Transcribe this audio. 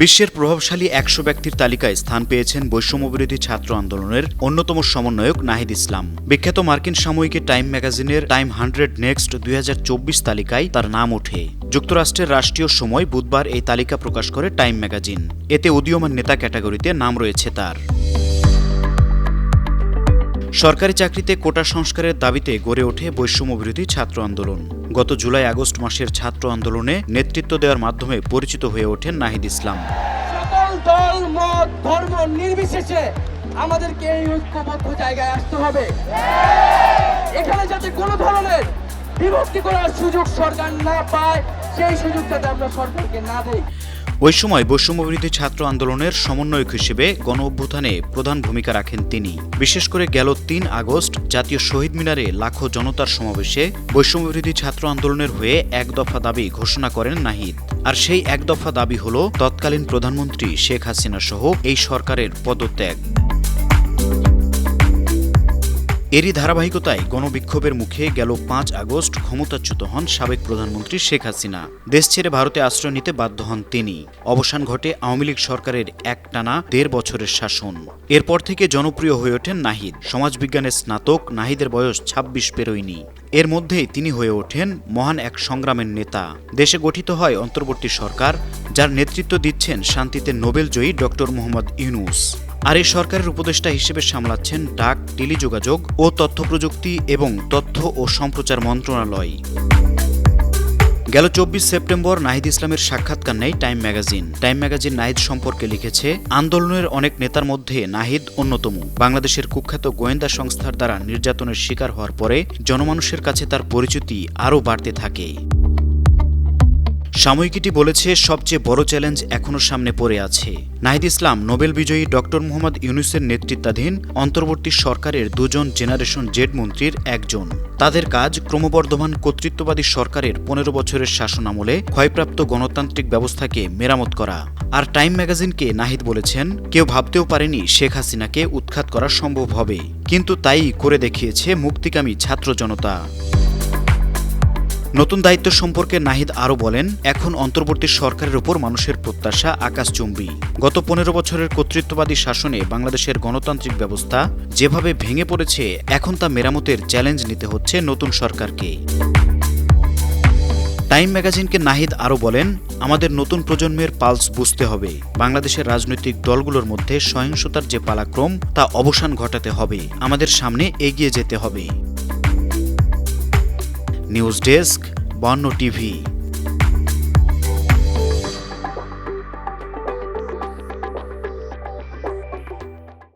বিশ্বের প্রভাবশালী ১০০ ব্যক্তির তালিকায় স্থান পেয়েছেন বৈষম্যবিরোধী ছাত্র আন্দোলনের অন্যতম সমন্বয়ক নাহিদ ইসলাম। বিখ্যাত মার্কিন সাময়িকী টাইম ম্যাগাজিনের টাইম 100 নেক্সট 2024 তালিকায় তার নাম ওঠে। যুক্তরাষ্ট্রের রাষ্ট্রীয় সময় বুধবার এই তালিকা প্রকাশ করে টাইম ম্যাগাজিন। এতে উদীয়মান নেতা ক্যাটাগরিতে নাম রয়েছে তার। সরকারি চাকরিতে কোটা সংস্কারের দাবিতে গড়ে ওঠে বৈষম্যবিরোধী ছাত্র আন্দোলন। গত জুলাই আগস্ট মাসের ছাত্র আন্দোলনে নেতৃত্ব দেওয়ার মাধ্যমে পরিচিত হয়ে ওঠেন নাহিদ ইসলাম। সকল দল মত ধর্ম নির্বিশেষে আমাদেরকে এই ঐক্যবদ্ধ জায়গায় আসতে হবে। এখানে যাতে কোনো ধরনের বিভক্তি করার সুযোগ সরকার না পায়, সেই সুযোগ যাতে আমরা সরকারকে না দেই। ওই সময় বৈষম্যবিরোধী ছাত্র আন্দোলনের সমন্বয়ক হিসেবে গণঅভ্যুত্থানে প্রধান ভূমিকা রাখেন তিনি। বিশেষ করে গেল ৩ আগস্ট জাতীয় শহীদ মিনারে লাখো জনতার সমাবেশে বৈষম্যবিরোধী ছাত্র আন্দোলনের হয়ে এক দফা দাবি ঘোষণা করেন নাহিদ। আর সেই এক দফা দাবি হল তৎকালীন প্রধানমন্ত্রী শেখ হাসিনা সহ এই সরকারের পদত্যাগ। এরই ধারাবাহিকতায় গণবিক্ষোভের মুখে গেল ৫ আগস্ট ক্ষমতাচ্যুত হন সাবেক প্রধানমন্ত্রী শেখ হাসিনা। দেশ ছেড়ে ভারতে আশ্রয় নিতে বাধ্য হন তিনি। অবসান ঘটে আওয়ামী লীগ সরকারের একটানা ১.৫ বছরের শাসন। এরপর থেকে জনপ্রিয় হয়ে ওঠেন নাহিদ। সমাজবিজ্ঞানের স্নাতক নাহিদের বয়স ২৬ পেরোয়নি। এর মধ্যেই তিনি হয়ে ওঠেন মহান এক সংগ্রামের নেতা। দেশে গঠিত হয় অন্তর্বর্তী সরকার, যার নেতৃত্ব দিচ্ছেন শান্তিতে নোবেলজয়ী ডক্টর মোহাম্মদ ইউনূস। আর এই সরকারের উপদেষ্টা হিসেবে সামলাচ্ছেন ডাক, টেলিযোগাযোগ ও তথ্য প্রযুক্তি এবং তথ্য ও সম্প্রচার মন্ত্রণালয়। গেল ২৪ সেপ্টেম্বর নাহিদ ইসলামের সাক্ষাৎকার নেয় time magazine. Time magazine Nahid সম্পর্কে লিখেছে, আন্দোলনের অনেক নেতার মধ্যে নাহিদ অন্যতম। বাংলাদেশের কুখ্যাত গোয়েন্দা সংস্থার দ্বারা নির্যাতনের শিকার হওয়ার পরে জনমানুষের কাছে তার পরিচিতি আরও বাড়তে থাকে। সাময়িকীটি বলেছে, সবচেয়ে বড় চ্যালেঞ্জ এখনও সামনে পড়ে আছে। নাহিদ ইসলাম নোবেল বিজয়ী ডক্টর মোহাম্মদ ইউনূসের নেতৃত্বাধীন অন্তর্বর্তী সরকারের ২ জেনারেশন জেড মন্ত্রীর একজন। তাদের কাজ ক্রমবর্ধমান কর্তৃত্ববাদী সরকারের ১৫ বছরের শাসনামলে ক্ষয়প্রাপ্ত গণতান্ত্রিক ব্যবস্থাকে মেরামত করা। আর টাইম ম্যাগাজিনকে নাহিদ বলেছেন, কেউ ভাবতেও পারেনি শেখ হাসিনাকে উৎখাত করা সম্ভব হবে, কিন্তু তাই করে দেখিয়েছে মুক্তিকামী ছাত্র জনতা। নতুন দায়িত্ব সম্পর্কে নাহিদ আরও বলেন, এখন অন্তর্বর্তী সরকারের উপর মানুষের প্রত্যাশা আকাশচুম্বী। গত ১৫ বছরের কর্তৃত্ববাদী শাসনে বাংলাদেশের গণতান্ত্রিক ব্যবস্থা যেভাবে ভেঙে পড়েছে, এখন তা মেরামতের চ্যালেঞ্জ নিতে হচ্ছে নতুন সরকারকে। টাইম ম্যাগাজিনকে নাহিদ আরও বলেন, আমাদের নতুন প্রজন্মের পালস বুঝতে হবে। বাংলাদেশের রাজনৈতিক দলগুলোর মধ্যে সহিংসতার যে পালাক্রম, তা অবসান ঘটাতে হবে। আমাদের সামনে এগিয়ে যেতে হবে। নিউজ ডেস্ক, বন্য টিভি।